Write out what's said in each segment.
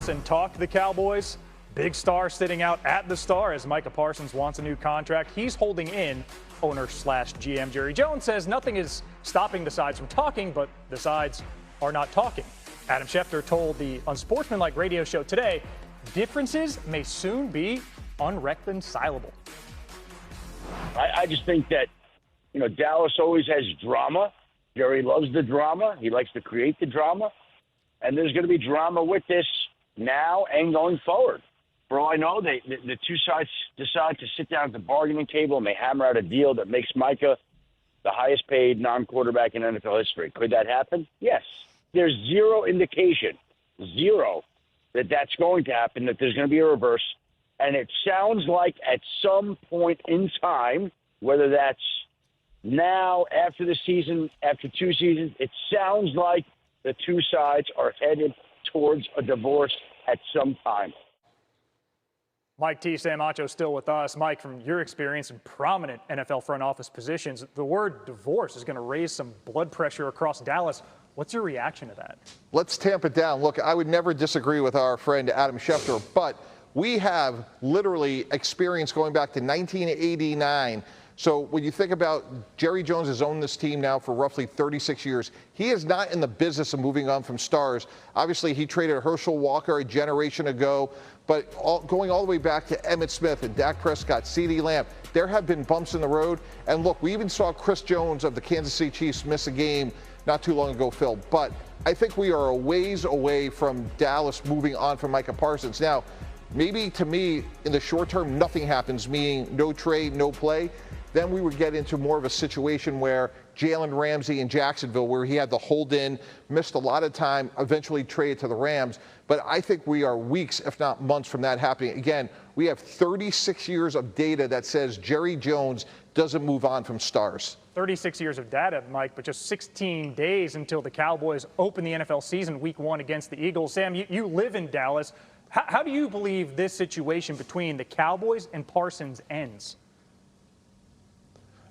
And talk to the Cowboys. Big star sitting out at the Star as Micah Parsons wants a new contract. He's holding in. Owner/GM Jerry Jones says nothing is stopping the sides from talking, but the sides are not talking. Adam Schefter told the unsportsmanlike radio show today, differences may soon be unreconcilable. I just think that, Dallas always has drama. Jerry loves the drama. He likes to create the drama. And there's going to be drama with this now and going forward. For all I know, the two sides decide to sit down at the bargaining table and they hammer out a deal that makes Micah the highest paid non-quarterback in NFL history. Could that happen? Yes. There's zero indication, that that's going to happen, that there's going to be a reverse. And it sounds like at some point in time, whether that's now, after the season, after 2 seasons, it sounds like the two sides are headed towards a divorce at some time. Mike T. Samacho still with us. Mike, from your experience in prominent NFL front office positions, the word divorce is going to raise some blood pressure across Dallas. What's your reaction to that? Let's tamp it down. Look, I would never disagree with our friend Adam Schefter, but we have literally experience going back to 1989. So when you think about Jerry Jones has owned this team now for roughly 36 years, he is not in the business of moving on from stars. Obviously, he traded Herschel Walker a generation ago, but going all the way back to Emmitt Smith and Dak Prescott, CeeDee Lamb, there have been bumps in the road. And look, we even saw Chris Jones of the Kansas City Chiefs miss a game not too long ago, Phil. But I think we are a ways away from Dallas moving on from Micah Parsons. Now, maybe to me, in the short term, nothing happens, meaning no trade, no play. Then we would get into more of a situation where Jalen Ramsey in Jacksonville, where he had the hold in, missed a lot of time, eventually traded to the Rams. But I think we are weeks, if not months, from that happening. Again, we have 36 years of data that says Jerry Jones doesn't move on from stars. 36 years of data, Mike, but just 16 days until the Cowboys open the NFL season week 1 against the Eagles. Sam, you live in Dallas. How do you believe this situation between the Cowboys and Parsons ends?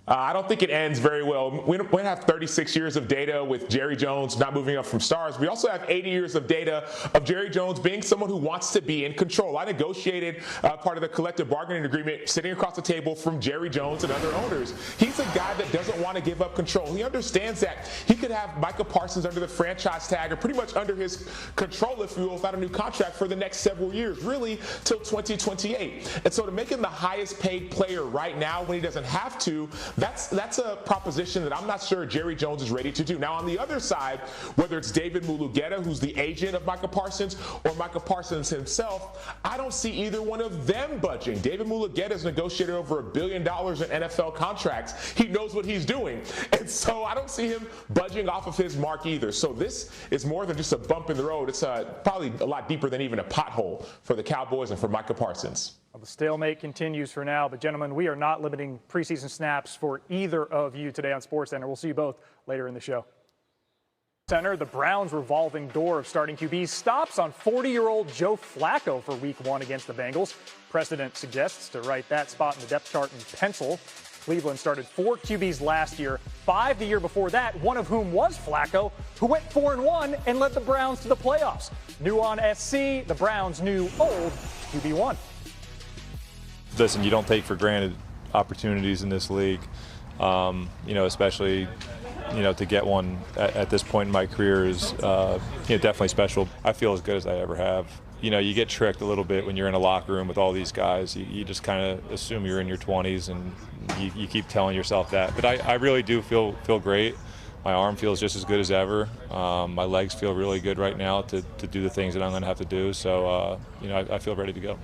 I don't think it ends very well. We have 36 years of data with Jerry Jones not moving up from stars. We also have 80 years of data of Jerry Jones being someone who wants to be in control. I negotiated part of the collective bargaining agreement sitting across the table from Jerry Jones and other owners. He's a guy that doesn't want to give up control. He understands that he could have Micah Parsons under the franchise tag or pretty much under his control, if you will, without a new contract for the next several years, really till 2028. And so to make him the highest paid player right now when he doesn't have to, that's a proposition that I'm not sure Jerry Jones is ready to do. Now, on the other side, whether it's David Mulugeta, who's the agent of Micah Parsons, or Micah Parsons himself, I don't see either one of them budging. David Mulugeta has negotiated over $1 billion in NFL contracts. He knows what he's doing. And so I don't see him budging off of his mark either. So this is more than just a bump in the road. It's probably a lot deeper than even a pothole for the Cowboys and for Micah Parsons. Well, the stalemate continues for now, but gentlemen, we are not limiting preseason snaps for either of you today on SportsCenter. We'll see you both later in the show. Center, the Browns' revolving door of starting QBs stops on 40-year-old Joe Flacco for Week 1 against the Bengals. Precedent suggests to write that spot in the depth chart in pencil. Cleveland started 4 QBs last year, 5 the year before that, one of whom was Flacco, who went 4-1 and led the Browns to the playoffs. New on SC, the Browns' new old QB1. Listen, you don't take for granted opportunities in this league, especially, to get one at this point in my career is, definitely special. I feel as good as I ever have. You get tricked a little bit when you're in a locker room with all these guys. You just kind of assume you're in your 20s, and you keep telling yourself that. But I really do feel great. My arm feels just as good as ever. My legs feel really good right now to do the things that I'm going to have to do. So, I feel ready to go.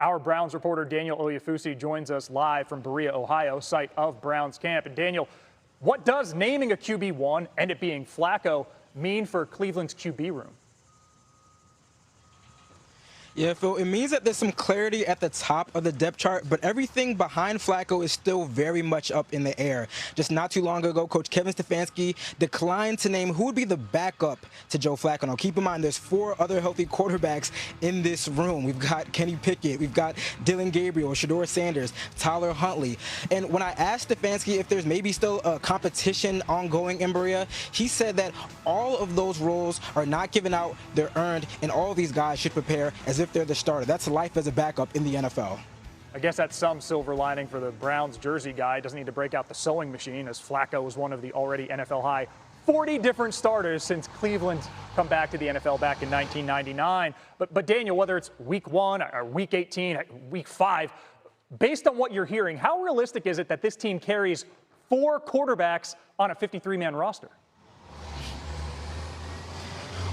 Our Browns reporter Daniel Oyefusi joins us live from Berea, Ohio, site of Browns camp. And Daniel, what does naming a QB1 and it being Flacco mean for Cleveland's QB room? Yeah, Phil, it means that there's some clarity at the top of the depth chart, but everything behind Flacco is still very much up in the air. Just not too long ago, Coach Kevin Stefanski declined to name who would be the backup to Joe Flacco. Now, keep in mind, there's 4 other healthy quarterbacks in this room. We've got Kenny Pickett, we've got Dylan Gabriel, Shedeur Sanders, Tyler Huntley. And when I asked Stefanski if there's maybe still a competition ongoing in Berea, he said that all of those roles are not given out, they're earned, and all of these guys should prepare as if they're the starter. That's life as a backup in the NFL. I guess that's some silver lining for the Browns jersey guy. Doesn't need to break out the sewing machine, as Flacco was one of the already NFL high 40 different starters since Cleveland come back to the NFL back in 1999. But Daniel, whether it's week 1 or week 18, week 5, based on what you're hearing, how realistic is it that this team carries 4 quarterbacks on a 53-man roster?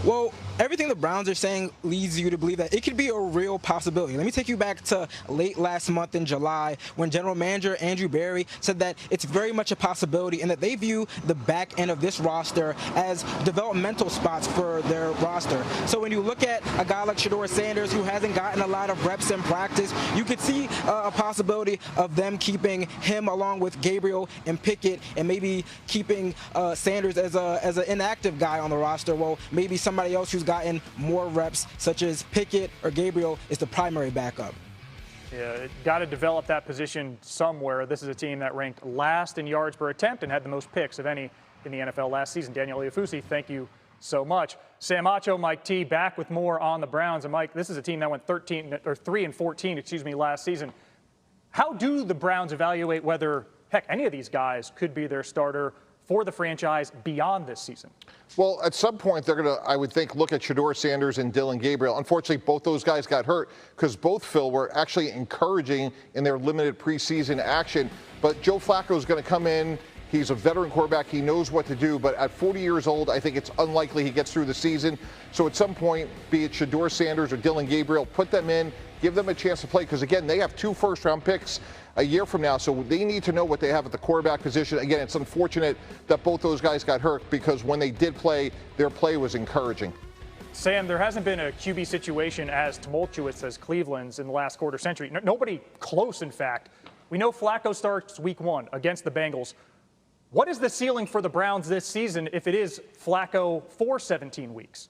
Well, everything the Browns are saying leads you to believe that it could be a real possibility. Let me take you back to late last month in July when General Manager Andrew Berry said that it's very much a possibility and that they view the back end of this roster as developmental spots for their roster. So when you look at a guy like Shedeur Sanders who hasn't gotten a lot of reps in practice, you could see a possibility of them keeping him along with Gabriel and Pickett and maybe keeping Sanders as an inactive guy on the roster. Well, maybe somebody else who's gotten more reps, such as Pickett or Gabriel, is the primary backup. Yeah, got to develop that position somewhere. This is a team that ranked last in yards per attempt and had the most picks of any in the NFL last season. Daniel Iafusi, thank you so much. Sam Acho, Mike T, back with more on the Browns. And Mike, this is a team that went 3-14, last season. How do the Browns evaluate whether, heck, any of these guys could be their starter for the franchise beyond this season? Well, at some point, they're going to, I would think, look at Shedeur Sanders and Dylan Gabriel. Unfortunately, both those guys got hurt because both, Phil, were actually encouraging in their limited preseason action. But Joe Flacco is going to come in. He's a veteran quarterback. He knows what to do. But at 40 years old, I think it's unlikely he gets through the season. So at some point, be it Shedeur Sanders or Dylan Gabriel, put them in, give them a chance to play. Because, again, they have 2 first-round picks a year from now, so they need to know what they have at the quarterback position. Again, it's unfortunate that both those guys got hurt because when they did play, their play was encouraging. Sam, there hasn't been a QB situation as tumultuous as Cleveland's in the last quarter century. Nobody close, in fact. We know Flacco starts week 1 against the Bengals. What is the ceiling for the Browns this season if it is Flacco for 17 weeks?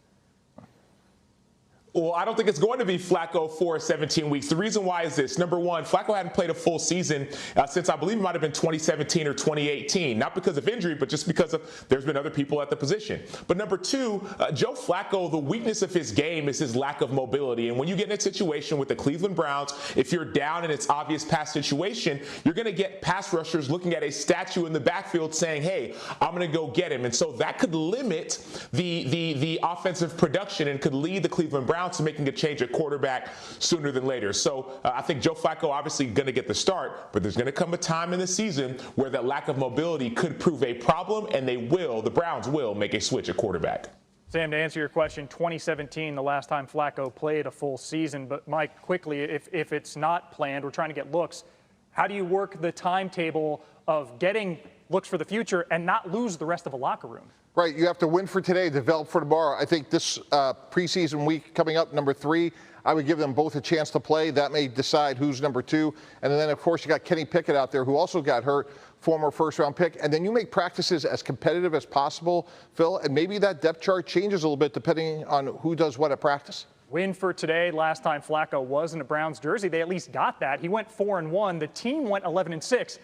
Well, I don't think it's going to be Flacco for 17 weeks. The reason why is this. Number one, Flacco hadn't played a full season since I believe it might have been 2017 or 2018. Not because of injury, but just because of there's been other people at the position. But number two, Joe Flacco, the weakness of his game is his lack of mobility. And when you get in a situation with the Cleveland Browns, if you're down in its obvious pass situation, you're going to get pass rushers looking at a statue in the backfield saying, hey, I'm going to go get him. And so that could limit the offensive production and could lead the Cleveland Browns to making a change at quarterback sooner than later. So I think Joe Flacco obviously going to get the start, but there's going to come a time in the season where that lack of mobility could prove a problem, and the Browns will make a switch at quarterback. Sam, to answer your question, 2017, the last time Flacco played a full season. But Mike, quickly, if it's not planned, we're trying to get looks. How do you work the timetable of getting looks for the future and not lose the rest of a locker room? Right, you have to win for today, develop for tomorrow. I think this preseason week coming up, number 3, I would give them both a chance to play. That may decide who's number 2. And then, of course, you got Kenny Pickett out there who also got hurt, former first-round pick. And then you make practices as competitive as possible, Phil, and maybe that depth chart changes a little bit depending on who does what at practice. Win for today. Last time Flacco was in a Browns jersey, they at least got that. He went 4-1. The team went 11-6.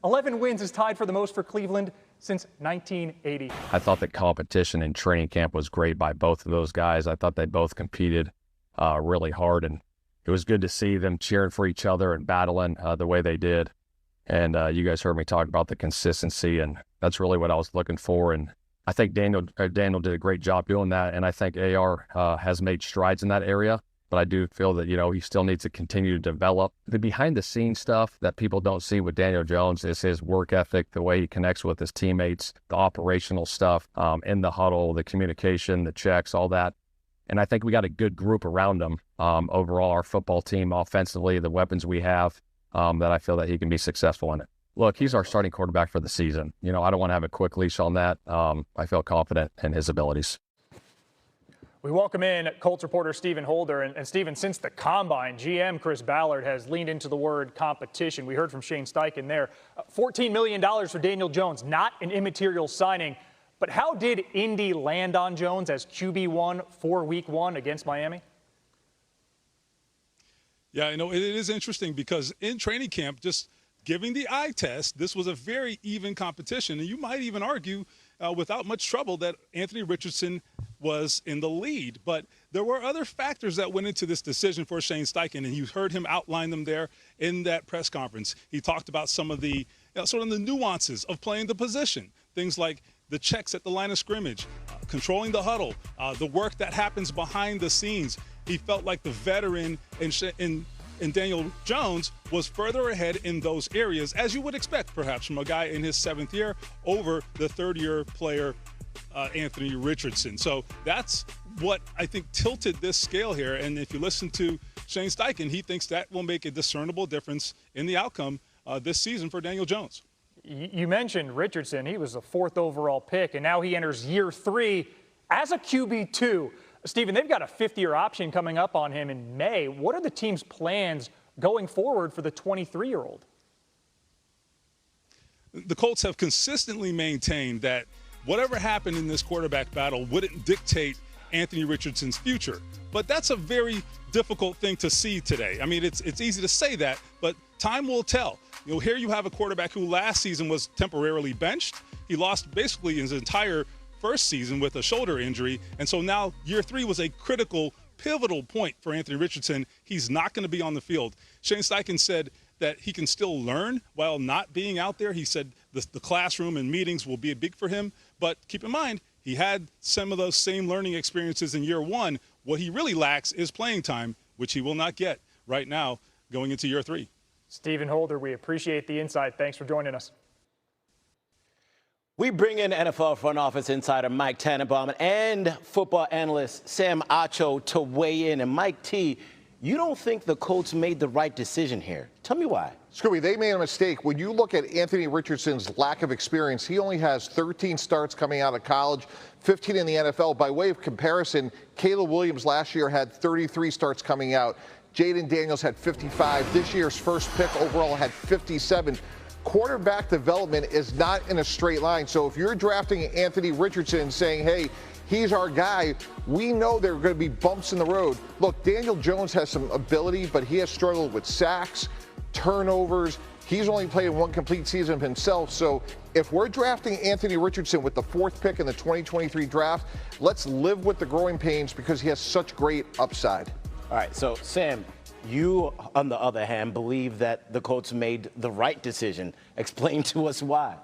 11 wins is tied for the most for Cleveland since 1980. I thought the competition in training camp was great by both of those guys. I thought they both competed really hard, and it was good to see them cheering for each other and battling the way they did. And you guys heard me talk about the consistency, and that's really what I was looking for. And I think Daniel did a great job doing that, and I think AR has made strides in that area. But I do feel that, he still needs to continue to develop. The behind-the-scenes stuff that people don't see with Daniel Jones is his work ethic, the way he connects with his teammates, the operational stuff in the huddle, the communication, the checks, all that. And I think we got a good group around him. Overall, our football team, offensively, the weapons we have, that I feel that he can be successful in it. Look, he's our starting quarterback for the season. I don't want to have a quick leash on that. I feel confident in his abilities. We welcome in Colts reporter Stephen Holder. And Stephen, since the Combine, GM Chris Ballard has leaned into the word competition. We heard from Shane Steichen there. $14 million for Daniel Jones, not an immaterial signing. But how did Indy land on Jones as QB1 for Week 1 against Miami? Yeah, it is interesting because in training camp, just giving the eye test, this was a very even competition. And you might even argue without much trouble that Anthony Richardson was in the lead. But there were other factors that went into this decision for Shane Steichen, and you heard him outline them there in that press conference. He talked about some of the sort of the nuances of playing the position, things like the checks at the line of scrimmage, controlling the huddle, the work that happens behind the scenes. He felt like the veteran in Daniel Jones was further ahead in those areas, as you would expect, perhaps, from a guy in his 7th year over the 3rd-year player, Anthony Richardson. So that's what I think tilted this scale here. And if you listen to Shane Steichen, he thinks that will make a discernible difference in the outcome this season for Daniel Jones. You mentioned Richardson. He was the 4th overall pick, and now he enters year 3 as a QB2. Stephen, they've got a 5th-year option coming up on him in May. What are the team's plans going forward for the 23-year-old? The Colts have consistently maintained that whatever happened in this quarterback battle wouldn't dictate Anthony Richardson's future. But that's a very difficult thing to see today. I mean, it's easy to say that, but time will tell. Here you have a quarterback who last season was temporarily benched. He lost basically his entire first season with a shoulder injury, and so now year 3 was a critical, pivotal point for Anthony Richardson. He's not going to be on the field. Shane Steichen said that he can still learn while not being out there. He said the classroom and meetings will be big for him, but keep in mind, he had some of those same learning experiences in year 1. What he really lacks is playing time, which he will not get right now going into year 3. Stephen Holder, we appreciate the insight. Thanks for joining us. We bring in NFL front office insider Mike Tannenbaum and football analyst Sam Acho to weigh in. And Mike T, you don't think the Colts made the right decision here. Tell me why. Scooby, they made a mistake. When you look at Anthony Richardson's lack of experience, he only has 13 starts coming out of college, 15 in the NFL. By way of comparison, Caleb Williams last year had 33 starts coming out. Jaden Daniels had 55. This year's first pick overall had 57. Quarterback development is not in a straight line. So if you're drafting Anthony Richardson and saying, hey, he's our guy, we know there are going to be bumps in the road. Look, Daniel Jones has some ability, but he has struggled with sacks, turnovers. He's only played 1 complete season himself. So if we're drafting Anthony Richardson with the 4th pick in the 2023 draft, let's live with the growing pains because he has such great upside. All right, so Sam, you, on the other hand, believe that the Colts made the right decision. Explain to us why.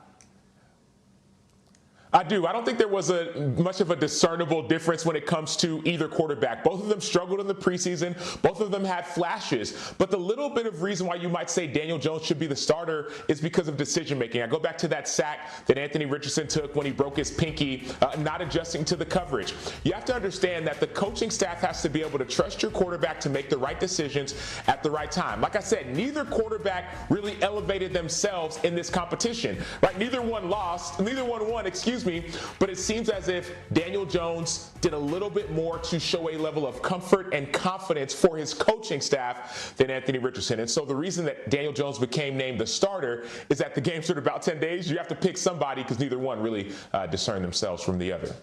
I do. I don't think there was much of a discernible difference when it comes to either quarterback. Both of them struggled in the preseason. Both of them had flashes. But the little bit of reason why you might say Daniel Jones should be the starter is because of decision making. I go back to that sack that Anthony Richardson took when he broke his pinky, not adjusting to the coverage. You have to understand that the coaching staff has to be able to trust your quarterback to make the right decisions at the right time. Like I said, neither quarterback really elevated themselves in this competition, right? Neither one won, excuse me, but it seems as if Daniel Jones did a little bit more to show a level of comfort and confidence for his coaching staff than Anthony Richardson. And so the reason that Daniel Jones became named the starter is that the game's in about 10 days. You have to pick somebody because neither one really discern themselves from the other.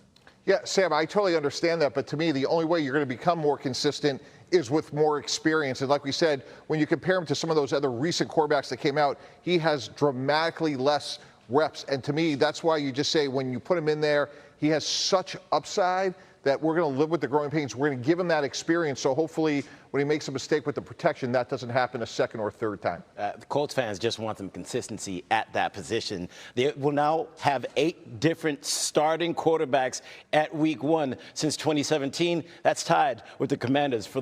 Yeah, Sam, I totally understand that. But to me, the only way you're going to become more consistent is with more experience. And like we said, when you compare him to some of those other recent quarterbacks that came out, he has dramatically less reps. And to me, that's why you just say when you put him in there, he has such upside that we're going to live with the growing pains. We're going to give him that experience. So hopefully when he makes a mistake with the protection, that doesn't happen a 2nd or 3rd time. The Colts fans just want some consistency at that position. They will now have 8 different starting quarterbacks at week 1 since 2017. That's tied with the Commanders for